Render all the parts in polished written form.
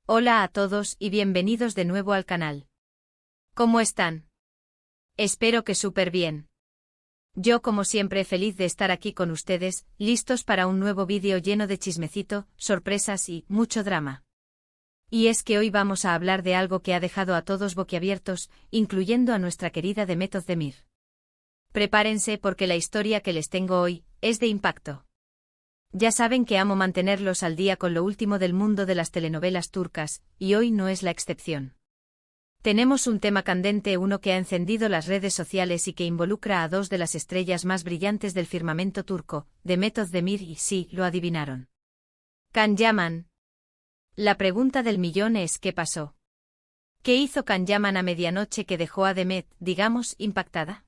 Hola a todos y bienvenidos de nuevo al canal. ¿Cómo están? Espero que súper bien. Yo como siempre feliz de estar aquí con ustedes, listos para un nuevo vídeo lleno de chismecito, sorpresas y mucho drama. Y es que hoy vamos a hablar de algo que ha dejado a todos boquiabiertos, incluyendo a nuestra querida Demet Özdemir. Prepárense porque la historia que les tengo hoy es de impacto. Ya saben que amo mantenerlos al día con lo último del mundo de las telenovelas turcas, y hoy no es la excepción. Tenemos un tema candente, uno que ha encendido las redes sociales y que involucra a dos de las estrellas más brillantes del firmamento turco, Demet Özdemir y, sí, lo adivinaron, Can Yaman. La pregunta del millón es ¿qué pasó? ¿Qué hizo Can Yaman a medianoche que dejó a Demet, digamos, impactada?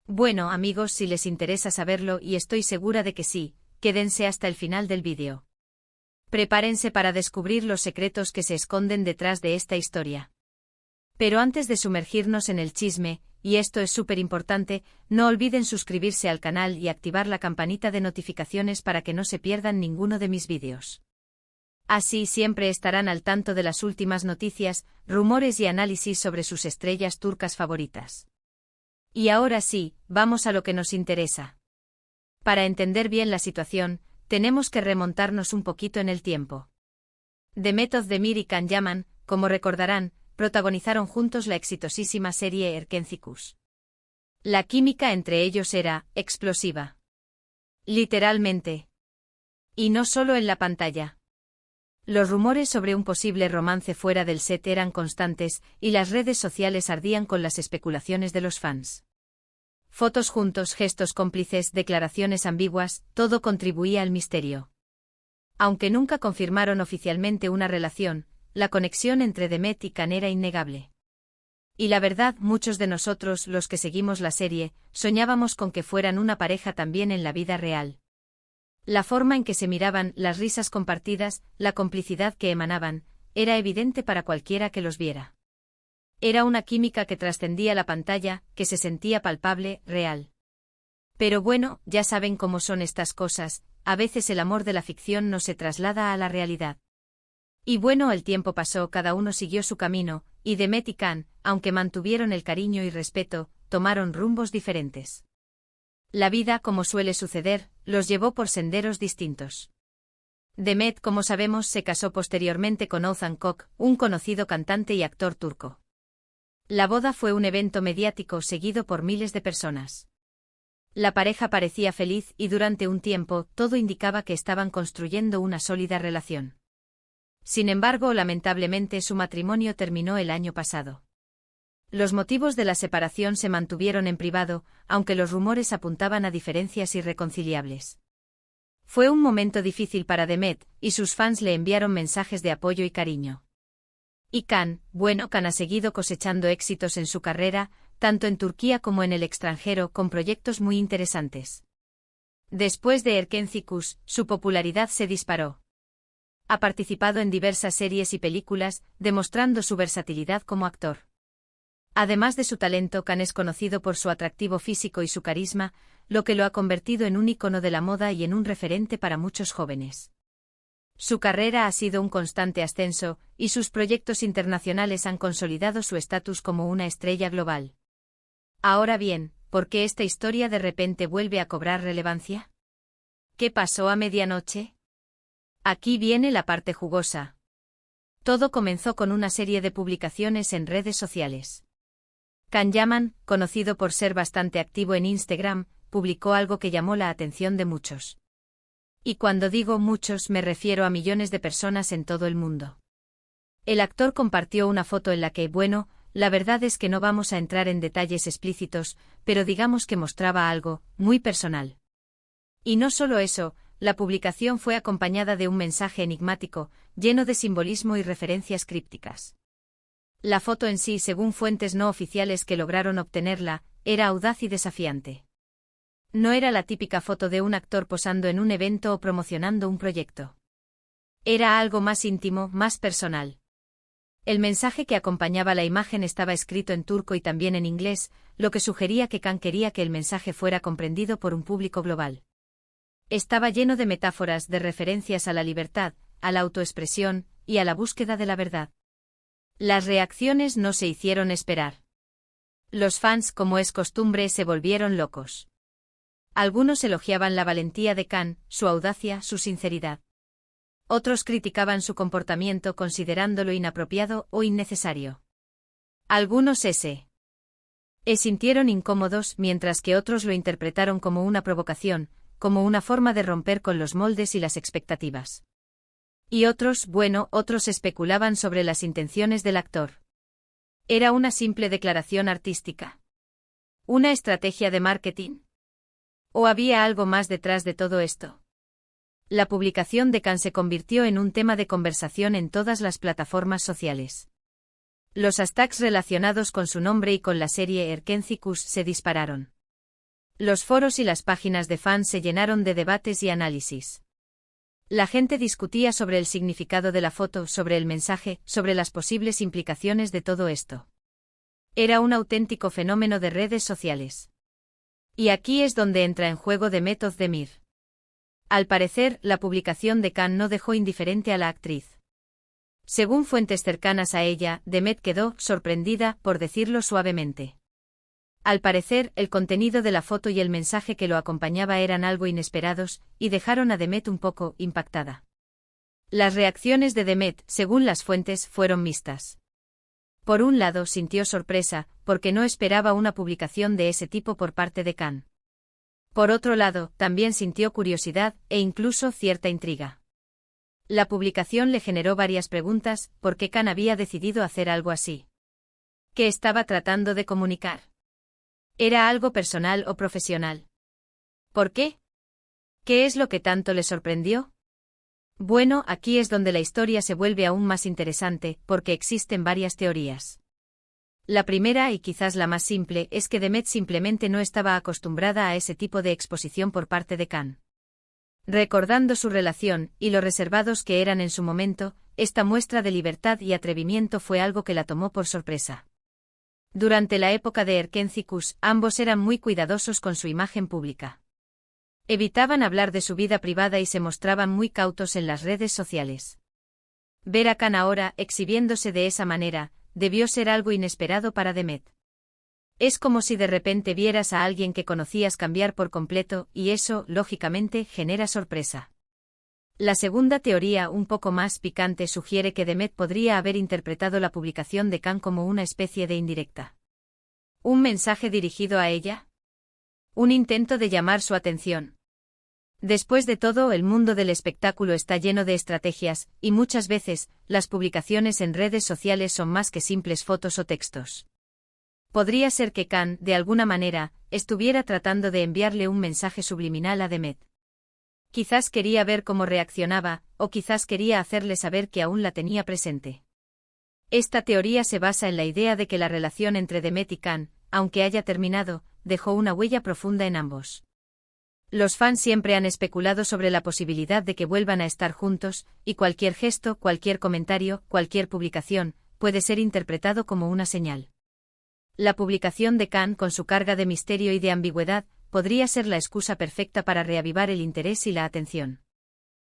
Bueno, amigos, si les interesa saberlo, y estoy segura de que sí, quédense hasta el final del vídeo. Prepárense para descubrir los secretos que se esconden detrás de esta historia. Pero antes de sumergirnos en el chisme, y esto es súper importante, no olviden suscribirse al canal y activar la campanita de notificaciones para que no se pierdan ninguno de mis vídeos. Así siempre estarán al tanto de las últimas noticias, rumores y análisis sobre sus estrellas turcas favoritas. Y ahora sí, vamos a lo que nos interesa. Para entender bien la situación, tenemos que remontarnos un poquito en el tiempo. Demet Özdemir y Can Yaman, como recordarán, protagonizaron juntos la exitosísima serie Erkenci. La química entre ellos era explosiva. Literalmente. Y no solo en la pantalla. Los rumores sobre un posible romance fuera del set eran constantes, y las redes sociales ardían con las especulaciones de los fans. Fotos juntos, gestos cómplices, declaraciones ambiguas, todo contribuía al misterio. Aunque nunca confirmaron oficialmente una relación, la conexión entre Demet y Can era innegable. Y la verdad, muchos de nosotros, los que seguimos la serie, soñábamos con que fueran una pareja también en la vida real. La forma en que se miraban, las risas compartidas, la complicidad que emanaban, era evidente para cualquiera que los viera. Era una química que trascendía la pantalla, que se sentía palpable, real. Pero bueno, ya saben cómo son estas cosas, a veces el amor de la ficción no se traslada a la realidad. Y bueno, el tiempo pasó, cada uno siguió su camino, y Demet y Can, aunque mantuvieron el cariño y respeto, tomaron rumbos diferentes. La vida, como suele suceder, los llevó por senderos distintos. Demet, como sabemos, se casó posteriormente con Oğuzhan Koç, un conocido cantante y actor turco. La boda fue un evento mediático seguido por miles de personas. La pareja parecía feliz y durante un tiempo todo indicaba que estaban construyendo una sólida relación. Sin embargo, lamentablemente su matrimonio terminó el año pasado. Los motivos de la separación se mantuvieron en privado, aunque los rumores apuntaban a diferencias irreconciliables. Fue un momento difícil para Demet, y sus fans le enviaron mensajes de apoyo y cariño. Y Can, bueno, Can ha seguido cosechando éxitos en su carrera, tanto en Turquía como en el extranjero, con proyectos muy interesantes. Después de Erkenci, su popularidad se disparó. Ha participado en diversas series y películas, demostrando su versatilidad como actor. Además de su talento, Can es conocido por su atractivo físico y su carisma, lo que lo ha convertido en un ícono de la moda y en un referente para muchos jóvenes. Su carrera ha sido un constante ascenso, y sus proyectos internacionales han consolidado su estatus como una estrella global. Ahora bien, ¿por qué esta historia de repente vuelve a cobrar relevancia? ¿Qué pasó a medianoche? Aquí viene la parte jugosa. Todo comenzó con una serie de publicaciones en redes sociales. Can Yaman, conocido por ser bastante activo en Instagram, publicó algo que llamó la atención de muchos. Y cuando digo muchos me refiero a millones de personas en todo el mundo. El actor compartió una foto en la que, bueno, la verdad es que no vamos a entrar en detalles explícitos, pero digamos que mostraba algo muy personal. Y no solo eso, la publicación fue acompañada de un mensaje enigmático, lleno de simbolismo y referencias crípticas. La foto en sí, según fuentes no oficiales que lograron obtenerla, era audaz y desafiante. No era la típica foto de un actor posando en un evento o promocionando un proyecto. Era algo más íntimo, más personal. El mensaje que acompañaba la imagen estaba escrito en turco y también en inglés, lo que sugería que Can quería que el mensaje fuera comprendido por un público global. Estaba lleno de metáforas, de referencias a la libertad, a la autoexpresión, y a la búsqueda de la verdad. Las reacciones no se hicieron esperar. Los fans, como es costumbre, se volvieron locos. Algunos elogiaban la valentía de Khan, su audacia, su sinceridad. Otros criticaban su comportamiento considerándolo inapropiado o innecesario. Algunos se sintieron incómodos, mientras que otros lo interpretaron como una provocación, como una forma de romper con los moldes y las expectativas. Y otros especulaban sobre las intenciones del actor. ¿Era una simple declaración artística? ¿Una estrategia de marketing? ¿O había algo más detrás de todo esto? La publicación de Khan se convirtió en un tema de conversación en todas las plataformas sociales. Los hashtags relacionados con su nombre y con la serie Erkenci-Kuş se dispararon. Los foros y las páginas de fans se llenaron de debates y análisis. La gente discutía sobre el significado de la foto, sobre el mensaje, sobre las posibles implicaciones de todo esto. Era un auténtico fenómeno de redes sociales. Y aquí es donde entra en juego Demet Özdemir. Al parecer, la publicación de Khan no dejó indiferente a la actriz. Según fuentes cercanas a ella, Demet quedó sorprendida, por decirlo suavemente. Al parecer, el contenido de la foto y el mensaje que lo acompañaba eran algo inesperados, y dejaron a Demet un poco impactada. Las reacciones de Demet, según las fuentes, fueron mixtas. Por un lado, sintió sorpresa, porque no esperaba una publicación de ese tipo por parte de Khan. Por otro lado, también sintió curiosidad, e incluso cierta intriga. La publicación le generó varias preguntas: ¿por qué Khan había decidido hacer algo así? ¿Qué estaba tratando de comunicar? ¿Era algo personal o profesional? ¿Por qué? ¿Qué es lo que tanto le sorprendió? Bueno, aquí es donde la historia se vuelve aún más interesante, porque existen varias teorías. La primera, y quizás la más simple, es que Demet simplemente no estaba acostumbrada a ese tipo de exposición por parte de Khan. Recordando su relación, y lo reservados que eran en su momento, esta muestra de libertad y atrevimiento fue algo que la tomó por sorpresa. Durante la época de Erkenci-Kuş, ambos eran muy cuidadosos con su imagen pública. Evitaban hablar de su vida privada y se mostraban muy cautos en las redes sociales. Ver a Khan ahora, exhibiéndose de esa manera, debió ser algo inesperado para Demet. Es como si de repente vieras a alguien que conocías cambiar por completo, y eso, lógicamente, genera sorpresa. La segunda teoría, un poco más picante, sugiere que Demet podría haber interpretado la publicación de Khan como una especie de indirecta. ¿Un mensaje dirigido a ella? ¿Un intento de llamar su atención? Después de todo, el mundo del espectáculo está lleno de estrategias, y muchas veces, las publicaciones en redes sociales son más que simples fotos o textos. Podría ser que Khan, de alguna manera, estuviera tratando de enviarle un mensaje subliminal a Demet. Quizás quería ver cómo reaccionaba, o quizás quería hacerle saber que aún la tenía presente. Esta teoría se basa en la idea de que la relación entre Demet y Khan, aunque haya terminado, dejó una huella profunda en ambos. Los fans siempre han especulado sobre la posibilidad de que vuelvan a estar juntos, y cualquier gesto, cualquier comentario, cualquier publicación, puede ser interpretado como una señal. La publicación de Khan, con su carga de misterio y de ambigüedad, podría ser la excusa perfecta para reavivar el interés y la atención.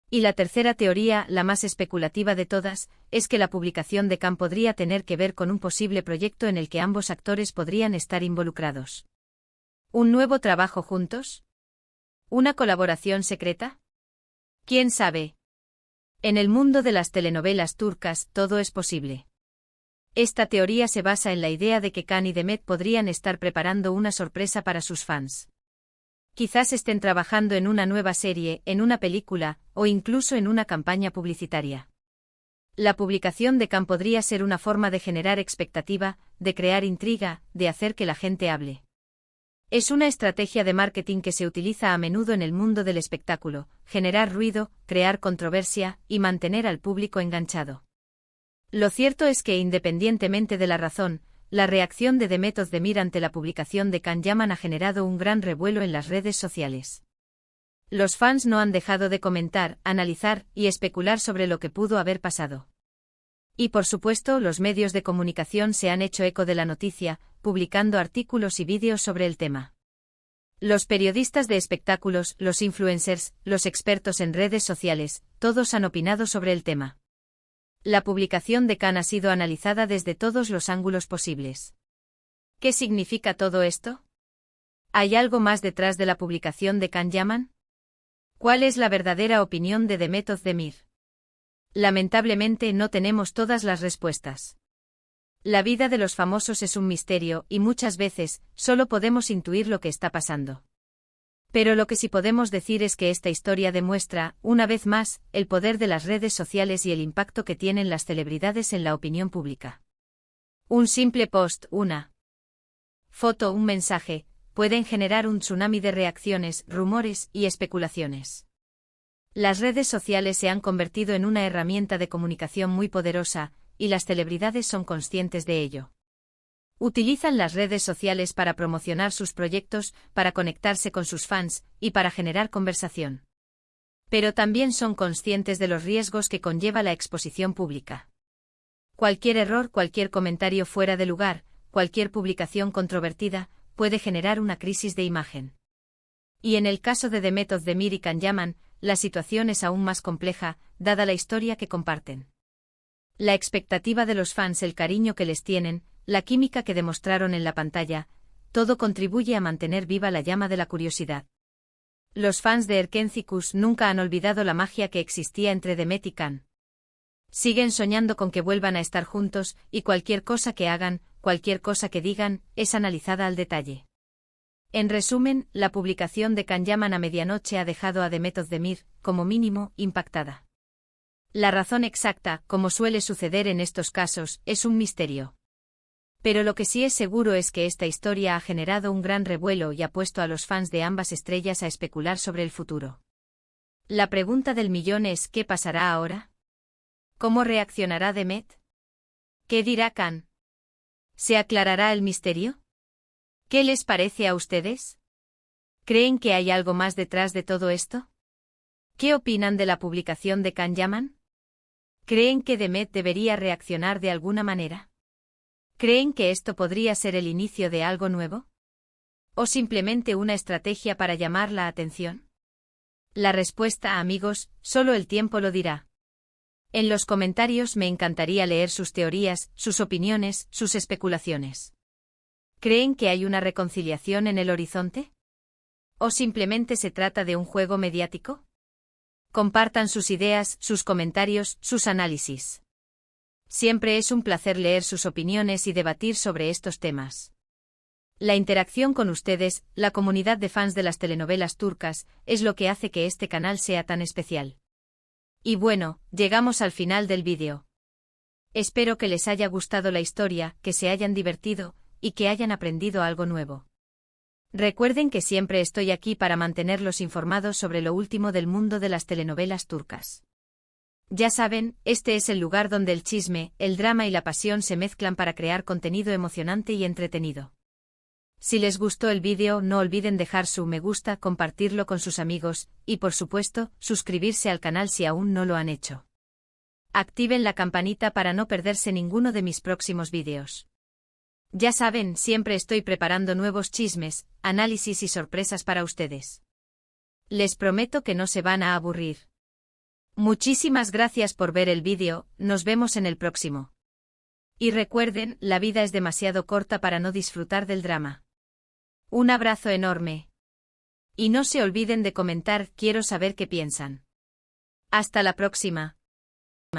Y la tercera teoría, la más especulativa de todas, es que la publicación de Khan podría tener que ver con un posible proyecto en el que ambos actores podrían estar involucrados. ¿Un nuevo trabajo juntos? ¿Una colaboración secreta? ¿Quién sabe? En el mundo de las telenovelas turcas, todo es posible. Esta teoría se basa en la idea de que Khan y Demet podrían estar preparando una sorpresa para sus fans. Quizás estén trabajando en una nueva serie, en una película, o incluso en una campaña publicitaria. La publicación de Khan podría ser una forma de generar expectativa, de crear intriga, de hacer que la gente hable. Es una estrategia de marketing que se utiliza a menudo en el mundo del espectáculo: generar ruido, crear controversia, y mantener al público enganchado. Lo cierto es que, independientemente de la razón, la reacción de Demet Özdemir ante la publicación de Khan Yaman ha generado un gran revuelo en las redes sociales. Los fans no han dejado de comentar, analizar y especular sobre lo que pudo haber pasado. Y por supuesto, los medios de comunicación se han hecho eco de la noticia, publicando artículos y vídeos sobre el tema. Los periodistas de espectáculos, los influencers, los expertos en redes sociales, todos han opinado sobre el tema. La publicación de Khan ha sido analizada desde todos los ángulos posibles. ¿Qué significa todo esto? ¿Hay algo más detrás de la publicación de Can Yaman? ¿Cuál es la verdadera opinión de Demet Özdemir? Lamentablemente no tenemos todas las respuestas. La vida de los famosos es un misterio y muchas veces solo podemos intuir lo que está pasando. Pero lo que sí podemos decir es que esta historia demuestra, una vez más, el poder de las redes sociales y el impacto que tienen las celebridades en la opinión pública. Un simple post, una foto, un mensaje, pueden generar un tsunami de reacciones, rumores y especulaciones. Las redes sociales se han convertido en una herramienta de comunicación muy poderosa, y las celebridades son conscientes de ello. Utilizan las redes sociales para promocionar sus proyectos, para conectarse con sus fans, y para generar conversación. Pero también son conscientes de los riesgos que conlleva la exposición pública. Cualquier error, cualquier comentario fuera de lugar, cualquier publicación controvertida, puede generar una crisis de imagen. Y en el caso de Demet Özdemir y Can Yaman, la situación es aún más compleja, dada la historia que comparten. La expectativa de los fans, el cariño que les tienen, la química que demostraron en la pantalla, todo contribuye a mantener viva la llama de la curiosidad. Los fans de Erken Cikus nunca han olvidado la magia que existía entre Demet y Can. Siguen soñando con que vuelvan a estar juntos, y cualquier cosa que hagan, cualquier cosa que digan, es analizada al detalle. En resumen, la publicación de Can Yaman a medianoche ha dejado a Demet Özdemir, como mínimo, impactada. La razón exacta, como suele suceder en estos casos, es un misterio. Pero lo que sí es seguro es que esta historia ha generado un gran revuelo y ha puesto a los fans de ambas estrellas a especular sobre el futuro. La pregunta del millón es: ¿qué pasará ahora? ¿Cómo reaccionará Demet? ¿Qué dirá Can? ¿Se aclarará el misterio? ¿Qué les parece a ustedes? ¿Creen que hay algo más detrás de todo esto? ¿Qué opinan de la publicación de Can Yaman? ¿Creen que Demet debería reaccionar de alguna manera? ¿Creen que esto podría ser el inicio de algo nuevo? ¿O simplemente una estrategia para llamar la atención? La respuesta, amigos, solo el tiempo lo dirá. En los comentarios me encantaría leer sus teorías, sus opiniones, sus especulaciones. ¿Creen que hay una reconciliación en el horizonte? ¿O simplemente se trata de un juego mediático? Compartan sus ideas, sus comentarios, sus análisis. Siempre es un placer leer sus opiniones y debatir sobre estos temas. La interacción con ustedes, la comunidad de fans de las telenovelas turcas, es lo que hace que este canal sea tan especial. Y bueno, llegamos al final del vídeo. Espero que les haya gustado la historia, que se hayan divertido, y que hayan aprendido algo nuevo. Recuerden que siempre estoy aquí para mantenerlos informados sobre lo último del mundo de las telenovelas turcas. Ya saben, este es el lugar donde el chisme, el drama y la pasión se mezclan para crear contenido emocionante y entretenido. Si les gustó el vídeo, no olviden dejar su me gusta, compartirlo con sus amigos, y por supuesto, suscribirse al canal si aún no lo han hecho. Activen la campanita para no perderse ninguno de mis próximos vídeos. Ya saben, siempre estoy preparando nuevos chismes, análisis y sorpresas para ustedes. Les prometo que no se van a aburrir. Muchísimas gracias por ver el vídeo, nos vemos en el próximo. Y recuerden, la vida es demasiado corta para no disfrutar del drama. Un abrazo enorme. Y no se olviden de comentar, quiero saber qué piensan. Hasta la próxima.